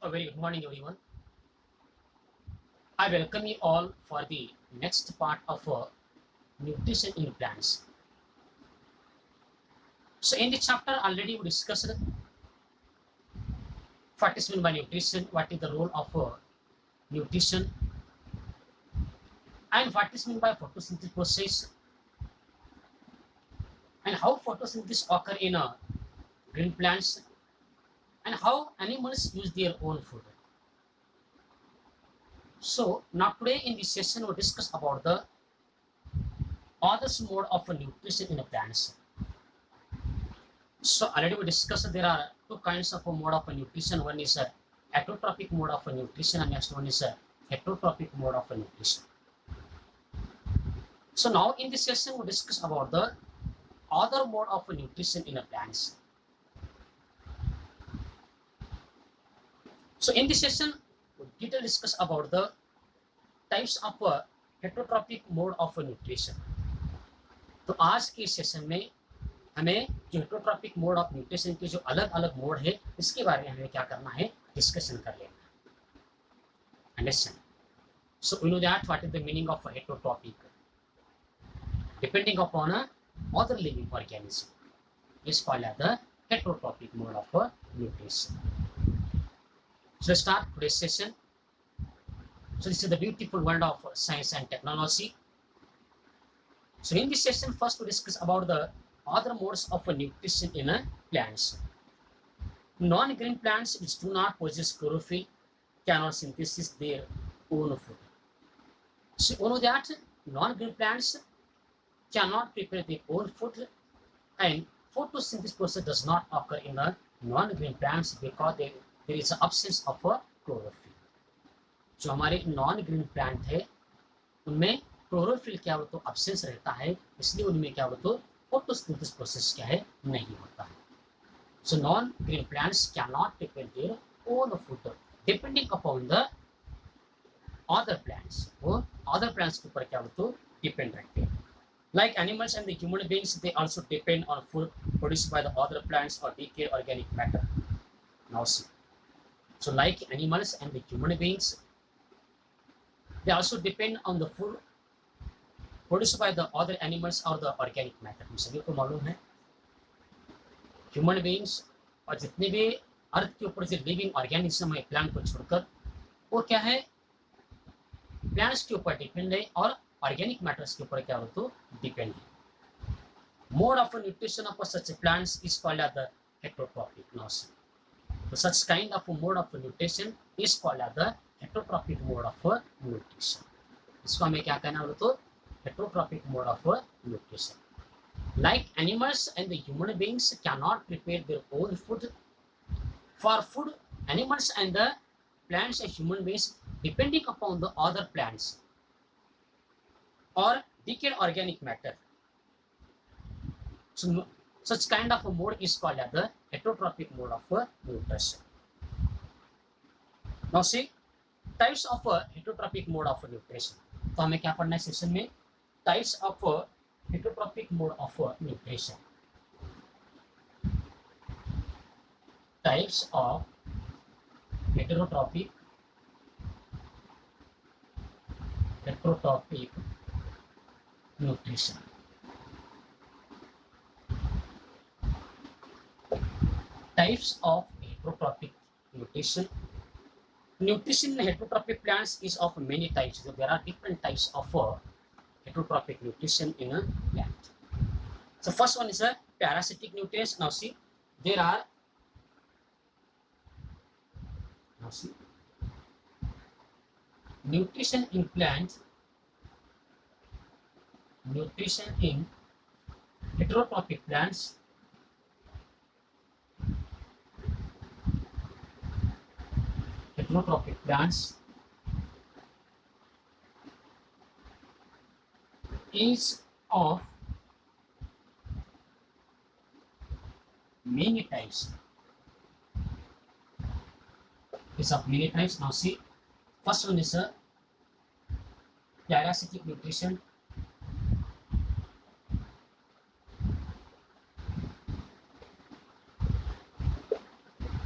A very good morning, everyone. I welcome you all for the next part of nutrition in plants. So, in the chapter already we discussed what is meant by nutrition, what is the role of nutrition, and what is meant by photosynthesis process, and how photosynthesis occur in green plants, and how animals use their own food. So, now today in this session we discuss about the other mode of nutrition in plants. So already we discussed there are two kinds of a mode of nutrition. One is a autotrophic mode of nutrition and next one is a heterotrophic mode of nutrition. So now in this session we discuss about the other mode of nutrition in a plants. So in this session we detail discuss about the types of heterotrophic mode of nutrition. तो आज के session में हमें जो heterotrophic mode of nutrition के जो अलग अलग मोड है इसके बारे में हमें क्या करना है डिस्कशन कर लेना है understand so we know that what is the meaning of heterotrophic depending upon other living organism is called as the heterotrophic mode of nutrition so start today's session so this is the beautiful world of science and technology so in this session first to discuss about the other modes of nutrition in plants. Non-green plants which do not possess chlorophyll cannot synthesize their own food. So you know that non-green plants cannot prepare their own food and photosynthesis process does not occur in the non-green plants because there is an absence of a chlorophyll. जो हमारे non green plant है उनमें chlorophyll क्या हो तो absence रहता है इसलिए उनमें क्या हो तो photosynthesis process क्या है नहीं होता है so non-green plants cannot prepare their own food depending upon the other plants वो other plants के ऊपर क्या हो तो depend रहते हैं like animals and the human beings they also depend on food produced by the other plants or decayed organic matter now see so like animals and the human beings they also depend on the food produced by the other animals or the organic matter हम सभी को मालूम है human beings और जितने भी अर्थ के ऊपर जो लिविंग ऑर्गेनिज्म है प्लांट को छोड़कर वो क्या है प्लांट्स के ऊपर डिपेंड है और ऑर्गेनिक मैटर्स के ऊपर क्या हो तो डिपेंड है mode of nutrition of such plants is called as the heterotrophic now so such kind of mode of nutrition is called as the heterotrophic mode of nutrition इसको हमें क्या कहना हो तो heterotrophic mode of nutrition. Like animals and the human beings cannot prepare their own food. For food, animals and the plants and human beings depending upon the other plants or decayed organic matter. So, such kind of a mode is called as the heterotrophic mode of nutrition. Now see, types of heterotrophic mode of nutrition. तो हमें क्या पढ़ना है session में types of heterotrophic mode of nutrition. Types of heterotrophic nutrition. Types of heterotrophic nutrition. Nutrition in heterotrophic plants is of many types. So there are different types of heterotrophic nutrition in a plant. So first one is a parasitic nutrients. Now see, there are nutrition in plants, nutrition in heterotrophic plants, is of many types. Now see, first one is a parasitic nutrition.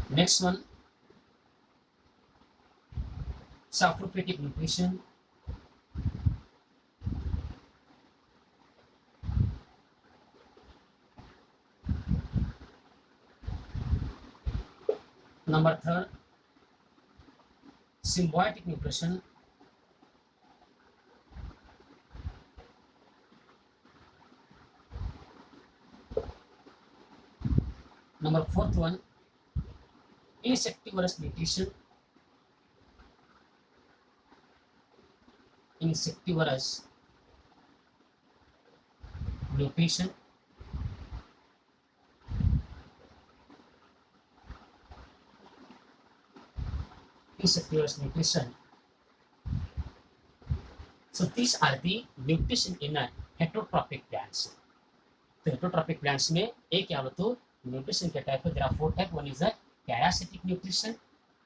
Next one saprophytic nutrition, number third, symbiotic nutrition, number fourth one, insectivorous nutrition, insectivorous nutrition, insectivorous nutrition. So these are the nutrition in a heterotrophic plants. तो heterotrophic plants में एक क्या बोलते हो nutrition के type है, there are four type. One is a parasitic nutrition,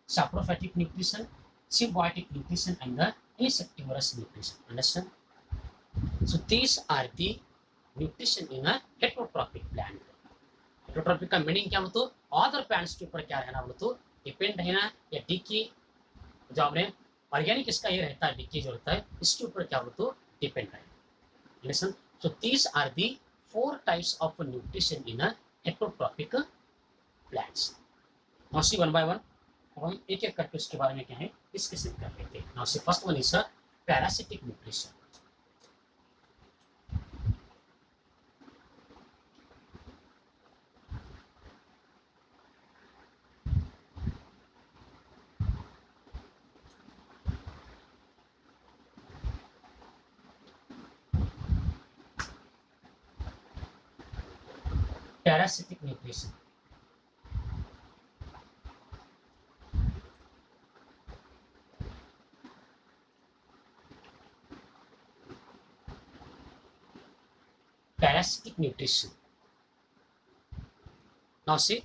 saprophytic nutrition, symbiotic nutrition, and the insectivorous nutrition. Understand? So these are the nutrition in a heterotrophic plant. heterotrophic का meaning क्या बोलते हो other plants के ऊपर क्या रहना बोलते हो डिपेंड रहना या डिकी जो हमने ऑर्गेनिक इसका ये रहता है डिकी जो रहता है इसके ऊपर क्या बोलते हो डिपेंड रहना. Listen. So these are the four types of nutrition in a heterotrophic plants. Now see one by one. अब हम एक एक करके उसके बारे में क्या है डिस्कशन कर लेते हैं. Now see first one is a parasitic nutrition. Parasitic nutrition. Parasitic nutrition. Now see,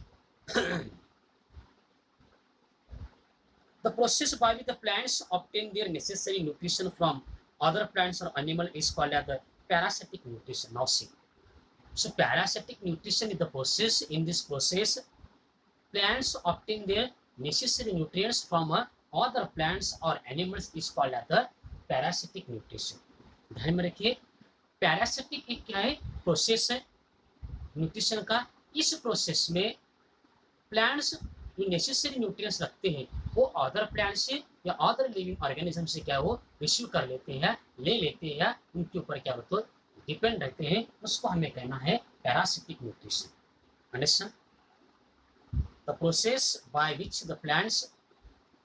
the process by which the plants obtain their necessary nutrition from other plants or animal is called as the parasitic nutrition. Now see, so parasitic nutrition is the process. In this process, plants obtain their necessary nutrients from other plants or animals is called as the parasitic nutrition. ध्यान में रखिए parasitic एक क्या है process है nutrition का. इस process में प्लांट्स जो नेसेसरी न्यूट्रिएंट्स रखते हैं वो अदर प्लांट से या अदर लिविंग ऑर्गेनिज्म से क्या वो रिसीव कर लेते हैं ले लेते हैं या उनके ऊपर क्या होता है डिपेंड रहते हैं. उसको हमें कहना है parasitic nutrition. Understand? The process by which the plants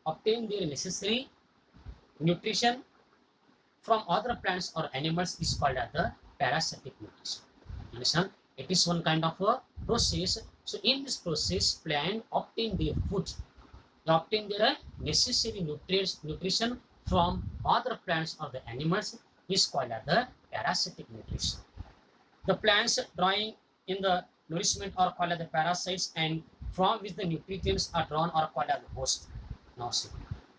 obtain their necessary nutrition from other plants or animals is called as the parasitic nutrition. Understand? It is one kind of a process. So in this process, plant obtain their food, they obtain their necessary nutrition from other plants or the animals is called as the parasitic nutrition. The plants drawing in the nourishment are called as the parasites, and from which the nutrients are drawn are called as the host. Now see,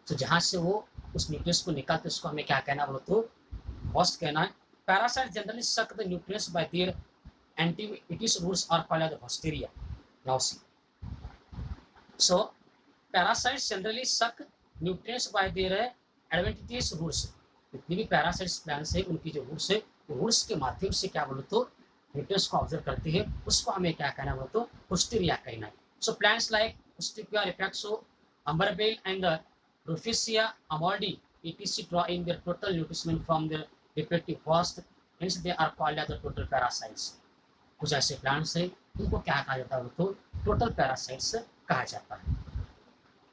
so जहाँ से वो उस nutrients को निकालते उसको हमें क्या कहना बोलो तो होस्ट कहना है. Parasite generally suck the nutrients by their adventitious roots are called as the haustoria. Now see, so parasites generally suck nutrients by their adventitious roots. जितनी भी पैरासाइट्स प्लांट्स है उनकी जो रूट्स है रूट्स के माध्यम से क्या बोलो तो न्यूट्रिएंट्स को ऑब्जर्व करते हैं उसको हमें क्या कहना बोलो तो होस्टेरिया कहना है. So plants like hostia reflexa Umberbale and the Rufficia amaldi etc. draw in their total nutrition from their respective host, hence they are called as the total parasites. कुछ ऐसे प्लांट्स है उनको क्या कहा जाता है तो टोटल पैरासाइट्स कहा जाता है.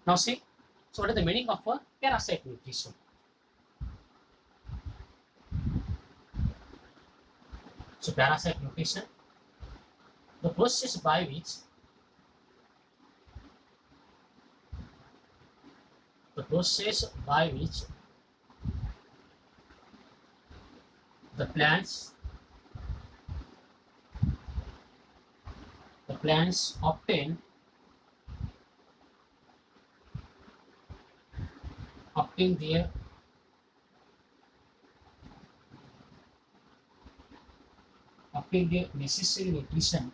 Now see, so what is the meaning of a parasite nutrition? So parasite nutrition, the process by which the plants obtain their necessary nutrition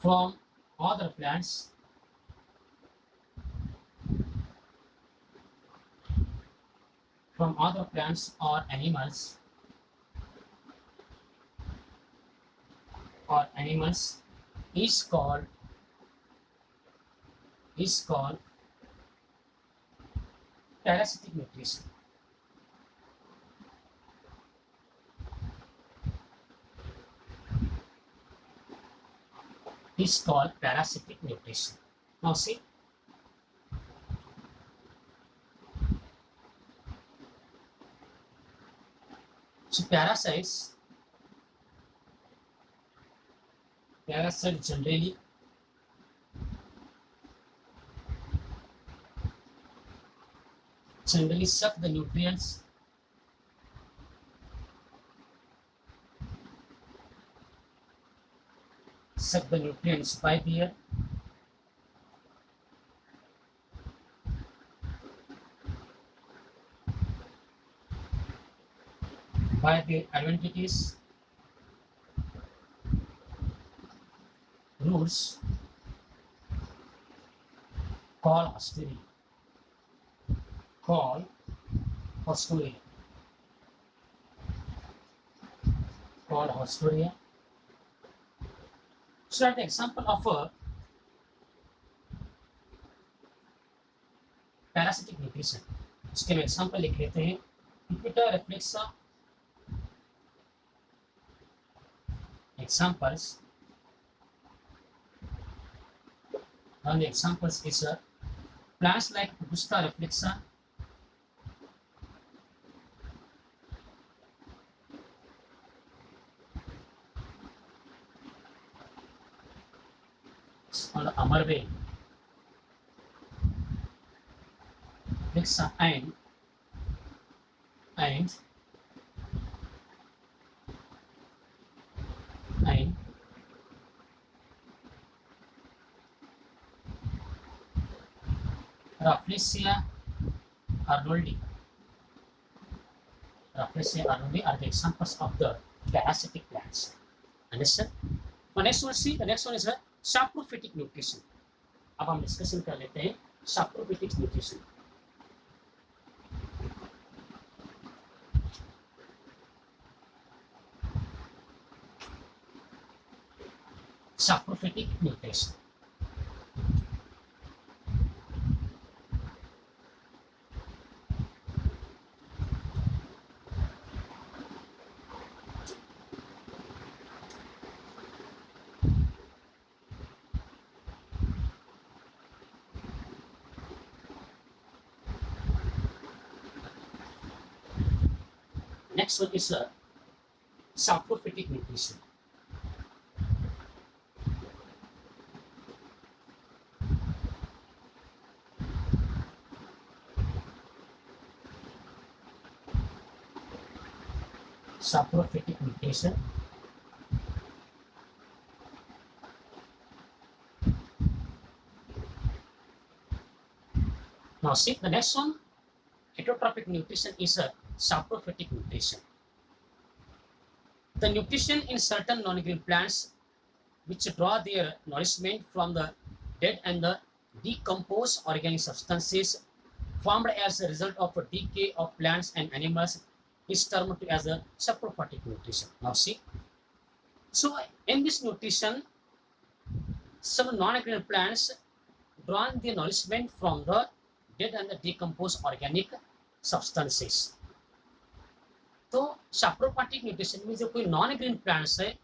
from other plants or animals is called parasitic nutrition. Is called parasitic nutrition. Now see, so parasites generally suck the nutrients by their advantages, roots called Haustoria. So an example of a parasitic nutrition, इसके example लिख लेते हैं. Pipidia reflexa. Examples. One of the examples is plants like Pipidia reflexa, or Amarve reflexa and Rafflesia arnoldi. are the examples of the parasitic plants. Understand? The next one is saprophytic nutrition. अब हम discussion कर लेते हैं saprophytic nutrition. Saprophytic nutrition. Next one is saprophytic nutrition. Saprophytic nutrition. Now see the next one, heterotrophic nutrition is a saprophytic nutrition. The nutrition in certain non-green plants which draw their nourishment from the dead and the decomposed organic substances formed as a result of a decay of plants and animals is termed as a saprophytic nutrition. Now see, so in this nutrition, some non-green plants draw their nourishment from the dead and the decomposed organic substances. तो saprophytic nutrition में जो कोई non green plants है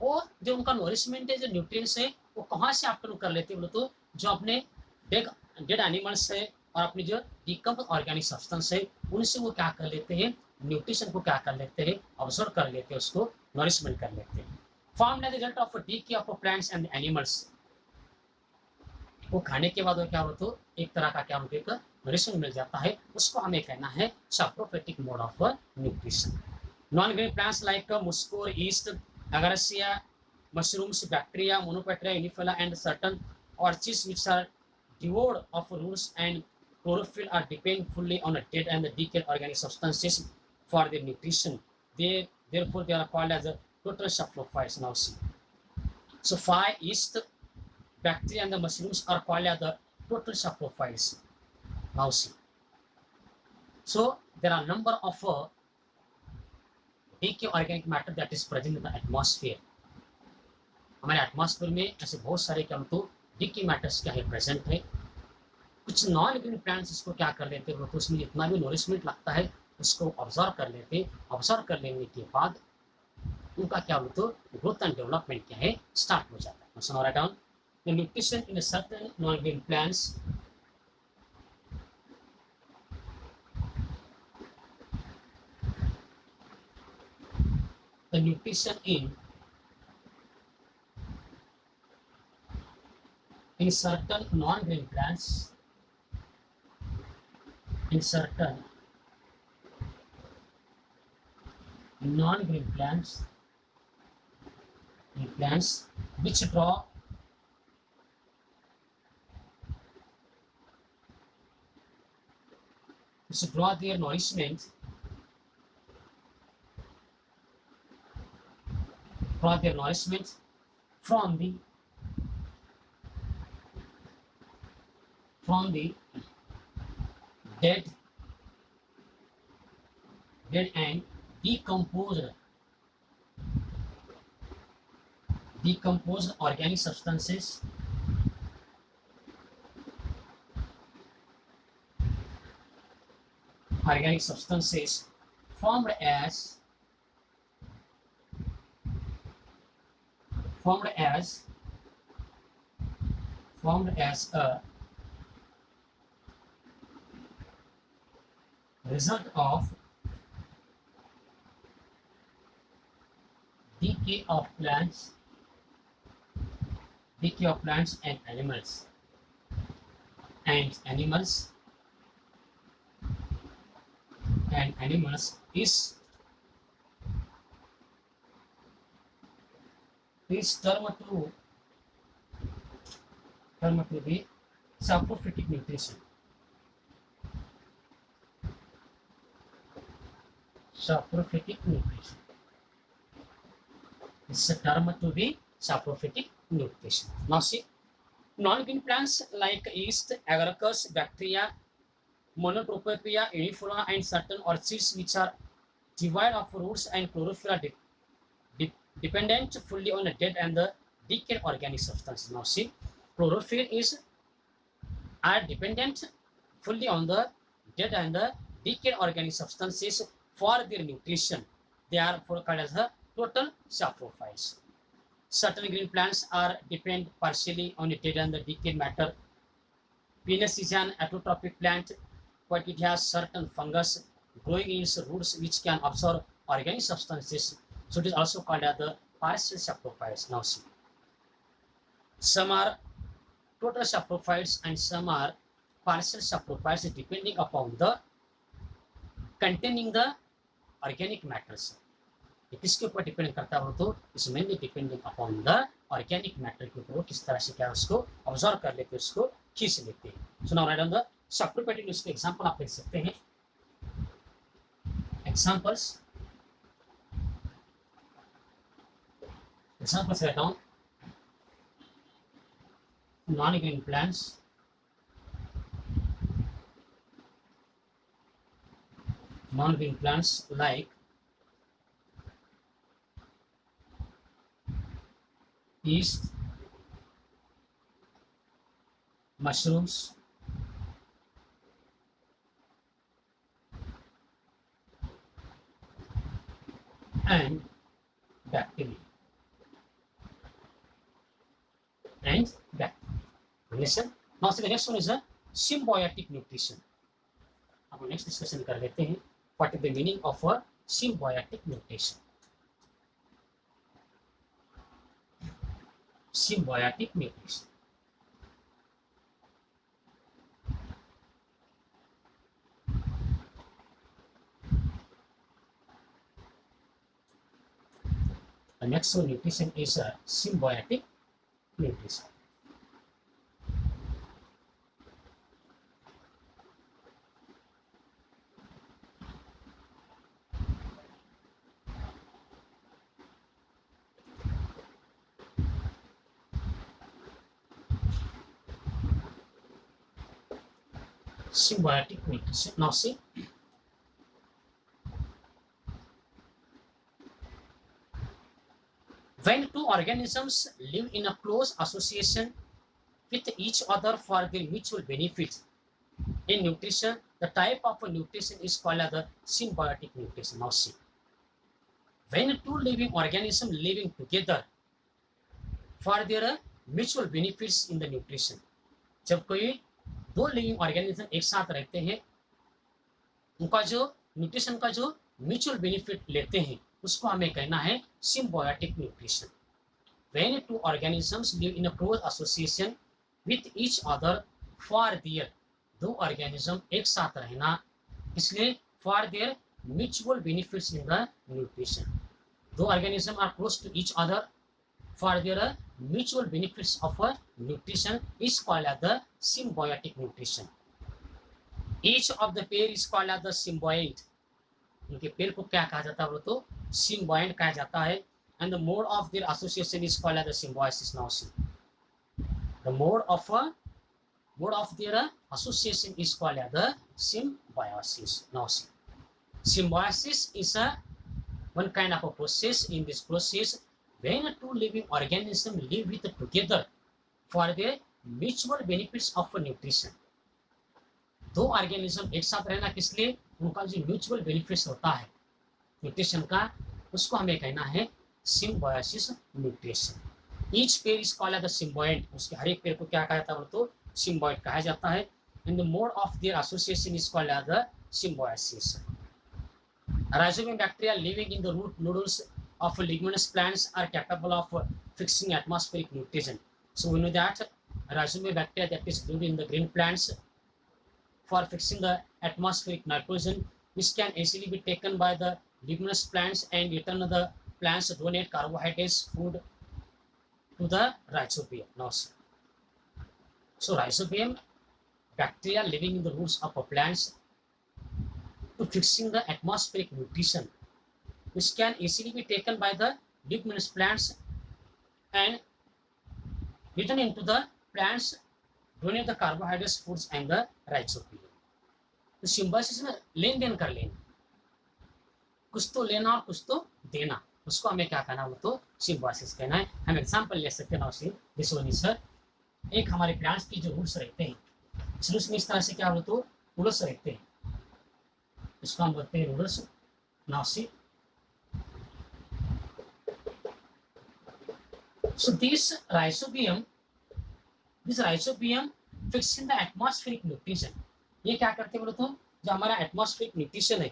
वो जो उनका nourishment है, जो न्यूट्रिएंट्स है वो कहाँ से ऑब्टेन कर लेते हैं बोले तो जो अपने डेड एनिमल्स है और अपनी जो डिकम्पोज ऑर्गेनिक सब्सटेंस है उनसे वो क्या कर लेते हैं, न्यूट्रिशन को क्या कर लेते हैं, ऑब्जर्व कर लेते हैं, उसको नोरिशमेंट कर लेते हैं. Formed as result of decay of plants and animals. वो खाने के बाद वो क्या होता है, एक तरह का क्या उनको नोरिशमेंट मिल जाता है, उसको हमें कहना है saprophytic mode of nutrition. Non-green plants like muscor, yeast, agaricea, mushrooms, bacteria, monopatria, unifila, and certain orchids which are devoid of roots and chlorophyll are depend fully on dead and decayed organic substances for their nutrition. Therefore, they are called as total saprophytes. Now see. So, yeast, bacteria and the mushrooms are called as the total saprophytes. Now see. So there are number of decay organic matter that is present in the atmosphere. हमारे atmosphere में ऐसे बहुत सारे क्या तो DK matters क्या है present है. कुछ नॉन लिविंग प्लांट्स इसको क्या कर लेते हैं तो उसमें जितना भी नोरिशमेंट लगता है उसको ऑब्जर्व कर लेते. ऑब्जर्व कर लेने के बाद उनका क्या हो तो ग्रोथ एंड डेवलपमेंट क्या है स्टार्ट हो जाता है. So write down the nutrition in certain non living plants. The nutrition in certain non-green plants, in certain non-green plants, in plants which draw their nourishment from the dead and decomposed organic substances formed as a result of decay of plants and animals is termed to be saprophytic nutrition. Saprophytic nutrition is termed to be saprophytic nutrition. Now see, non-green plants like yeast, agaricus, bacteria, Monotropium, uniflora, and certain orchids which are devoid of roots and chlorophyll are dependent fully on the dead and the decayed organic substances. Now see, chlorophyll are dependent fully on the dead and the decayed organic substances for their nutrition. They are called as the total saprophytes. Certain green plants are depend partially on the dead and the decayed matter. Pinus is an autotrophic plant, but it has certain fungus growing in its roots which can absorb organic substances. So it is also called as the partial saprophytes. Now see, some are total saprophytes and some are partial saprophytes depending upon the containing the organic matters. ये किसके ऊपर depend करता हो तो इस mainly depending upon the organic matter के ऊपर किस तरह से क्या उसको ऑब्जर्व कर लेते हैं उसको खींच लेते हैं. So now right on the saprophytic उसके एग्जांपल आप देख सकते हैं. examples write down non-green plants, like yeast, mushrooms, and bacteria. Listen. Now see the next one is a symbiotic nutrition. अब नेक्स्ट डिस्कशन कर लेते हैं what is the meaning of a symbiotic nutrition. Symbiotic nutrition. The next one nutrition is a symbiotic nutrition. symbiotic nutrition. Now see, when two organisms live in a close association with each other for their mutual benefit in nutrition, the type of nutrition is called as the symbiotic nutrition. Now see, when two living organisms living together for their mutual benefits in the nutrition, जब कोई दो living organism एक साथ रहते हैं, उनका जो nutrition का जो म्यूचुअल बेनिफिट लेते हैं, उसको हमें कहना है symbiotic nutrition. When two organisms live in a close association with each other for their, दो ऑर्गेनिज्म एक साथ रहना, इसलिए for their mutual benefits in the nutrition. दो organism are close to each other for their mutual benefits of nutrition is called as the symbiotic nutrition. Each of the pair is called as the symbiote. उनके पेड़ को क्या कहा जाता है बोलो तो symbiote कहा जाता है. And the mode of their association is called as the symbiosis. Now see, the mode of their association is called as the symbiosis. Now see, symbiosis is one kind of a process. In this process, when two living organisms live with together for their mutual benefits of nutrition, दो organism एक साथ रहना किस लिए, उनका जो mutual benefits होता है न्यूट्रिशन का, उसको हमें कहना है symbiosis nutrition. Each pair is called as the symbiont. उसके हर एक पेड़ को क्या कहा जाता है तो सिम्बायोट कहा जाता है. And the mode of their association is called as the symbiosis. Rhizobia bacteria living in the root nodules of leguminous plants are capable of fixing atmospheric nutrition. So we know that Rhizobia bacteria that is living in the green plants for fixing the atmospheric nitrogen, which can easily be taken by the leguminous plants and return the plants donate carbohydrates food to the Rhizobia. Now, so Rhizobium bacteria living in the roots of plants to fixing the atmospheric nutrition, which can easily be taken by the leguminous plants and written into the plants, donate the carbohydrates, foods and the rhizobium. तो symbiosis में लेन then कर लेना, कुछ तो लेना और कुछ तो देना, उसको हमें क्या कहना, वो तो सिम्बायोसिस कहना है. हम एग्जांपल ले सकते हैं ना उसे. दिस वन इज सर, एक हमारे प्लांट्स की जो रूट्स रहते हैं, इस रूट्स में इस तरह से क्या हो तो रूट्स रहते हैं, इसको हम बोलते हैं roots. Now see, so this rhizobium fixing the atmospheric nutrition. ये क्या करते हैं बोलो तो, जो हमारा एटमॉस्फेरिक न्यूट्रिशन है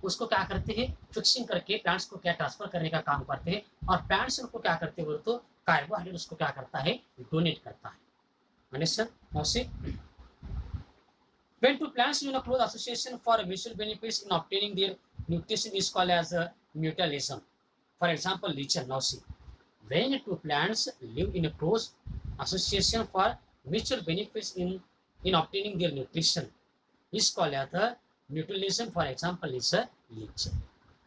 उसको क्या करते हैं, फिक्सिंग करके प्लांट्स को क्या ट्रांसफर करने का काम करते हैं, और प्लांट्स को क्या करते हैं बोलो तो कार्बोहाइड्रेट उसको क्या करता है, डोनेट करता है. Understand. Now see, when two plants in a close association for mutual benefits in obtaining their nutrition is called as a mutualism. For example, lichen. Now see, when two plants live in a close association for mutual benefits in obtaining their nutrition is called as the mutualism. For example, is a lichen.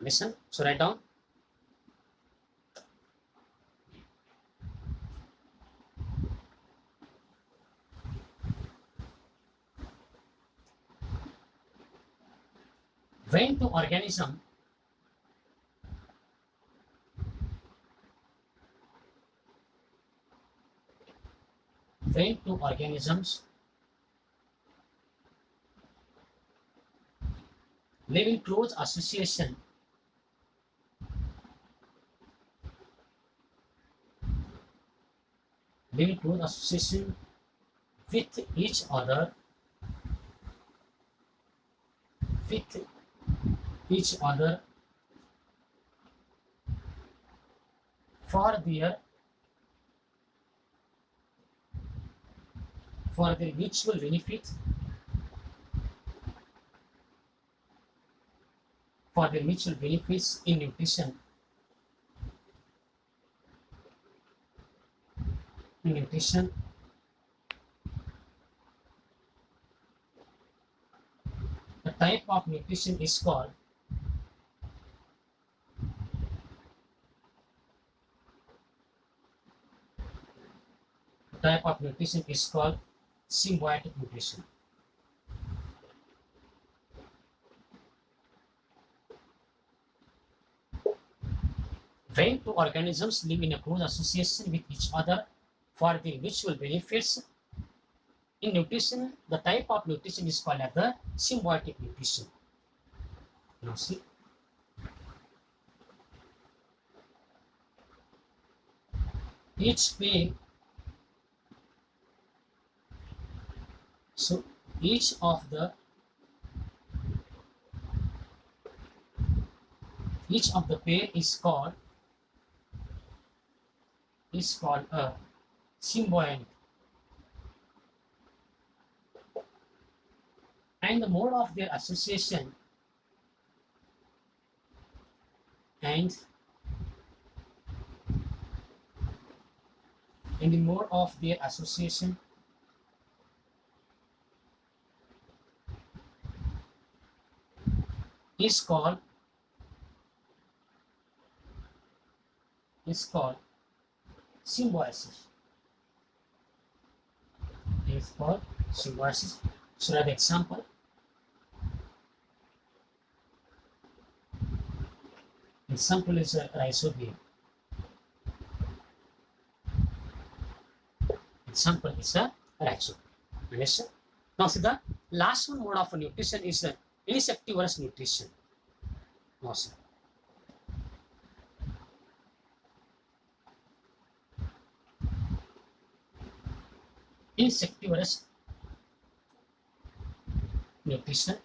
Listen, so write down. When two organisms live in close association with each other for their mutual benefit, for their mutual benefits in nutrition, the type of nutrition is called symbiotic nutrition. When two organisms live in a close association with each other for their mutual benefits, in nutrition, the type of nutrition is called as the symbiotic nutrition. Now see, each play, so each of the pair is called a symbiote, and the mode of their association and in the mode of their association is called symbiosis. Is called symbiosis. So the example, is a rhizobium. Example is a rhizobium. Understand? Now see, the last one mode of nutrition is the insectivorous nutrition. Now see, insectivorous nutrition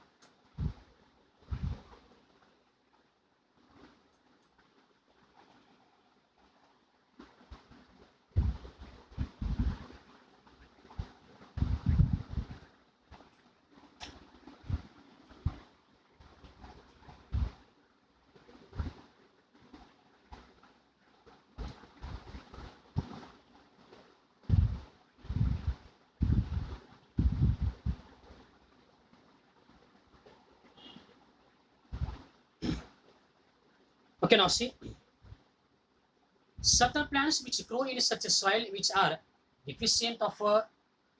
Okay, now see, certain plants which grow in such a soil which are deficient of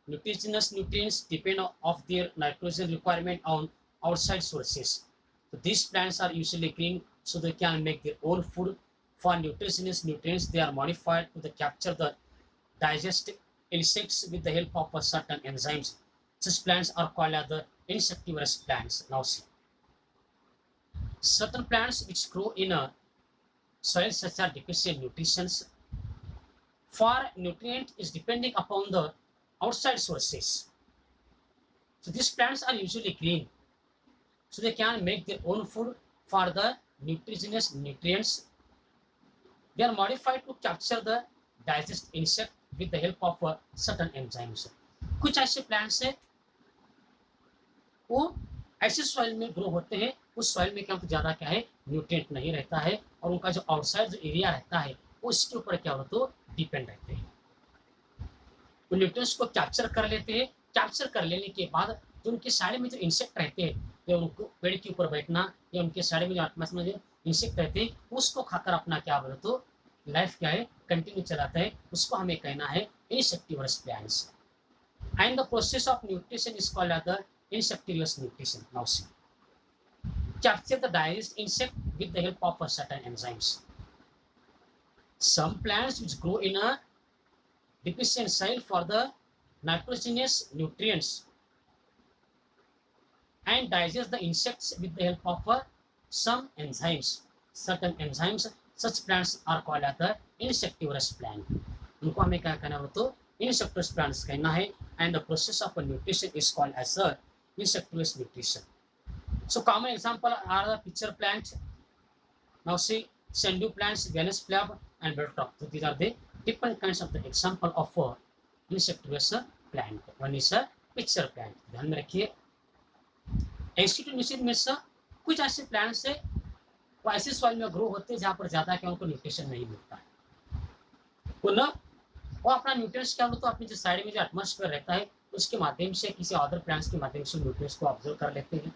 nutritionous nutrients depend of their nitrogen requirement on outside sources. So these plants are usually green, so they can make their own food. For nutritionous nutrients, they are modified to capture the digest insects with the help of certain enzymes. Such plants are called as the insectivorous plants. Now see, certain plants which grow in a soil such are deficient nutritions. For nutrient is depending upon the outside sources. So these plants are usually green, so they can make their own food. For the nutritionous nutrients, they are modified to capture the digest insect with the help of certain enzymes. कुछ ऐसे plants है वो ऐसे soil में grow होते हैं, उस soil में क्या ज़्यादा क्या है न्यूट्रिएंट नहीं रहता है, और उनका जो आउटसाइड जो एरिया रहता है वो इसके ऊपर क्या होता है तो डिपेंड रहते हैं। वो न्यूट्रिएंट्स को कैप्चर कर लेते हैं। कैप्चर कर लेने के बाद जो उनके साइड में जो इंसेक्ट रहते हैं, तो उनको पेड़ के ऊपर बैठना या उनके साइड में जो एटमॉस्फेयर में जो इंसेक्ट रहते हैं उसको खाकर अपना क्या बोले तो लाइफ क्या है कंटिन्यू चलाता है, उसको हमें कहना है insectivorous plants. And the process of nutrition is called as the insectivorous nutrition. Now see, capture the digest insect with the help of certain enzymes. Some plants which grow in a deficient soil for the nitrogenous nutrients and digest the insects with the help of some enzymes. Certain enzymes, such plants are called as the insectivorous plant. उनको हमें क्या कहना हो तो insectivorous plants कहना है। And the process of nutrition is called as a insectivorous nutrition. So common example are the pitcher plant. Now see, sendu plants, Venus flab and buttercup. So these are the different kinds of the example of insectivorous plant. One is a pitcher plant. ध्यान में रखिए। Insectivorous में से कुछ ऐसे plants है वो ऐसे सॉइल में ग्रो होते हैं जहाँ पर ज़्यादा क्या उनको न्यूट्रिशन नहीं मिलता है। पुनः वो अपना न्यूट्रिएंट्स क्या होता है अपनी जो साइड में जो एटमॉस्फेयर रहता है उसके माध्यम से किसी अदर प्लांट्स के माध्यम से न्यूट्रिएंट्स को ऑब्जर्व कर लेते हैं,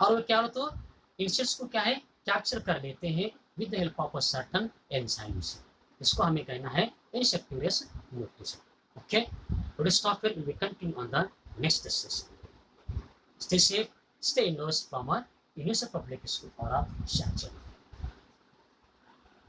और वो क्या होता है इंसेक्ट्स को क्या है कैप्चर कर लेते हैं with the help of certain enzymes. इसको हमें कहना है insectivorous nutrition. Okay, today stop here, we will continue on the next session. Stay safe, stay indoors from a universal public school और शाह चैनल।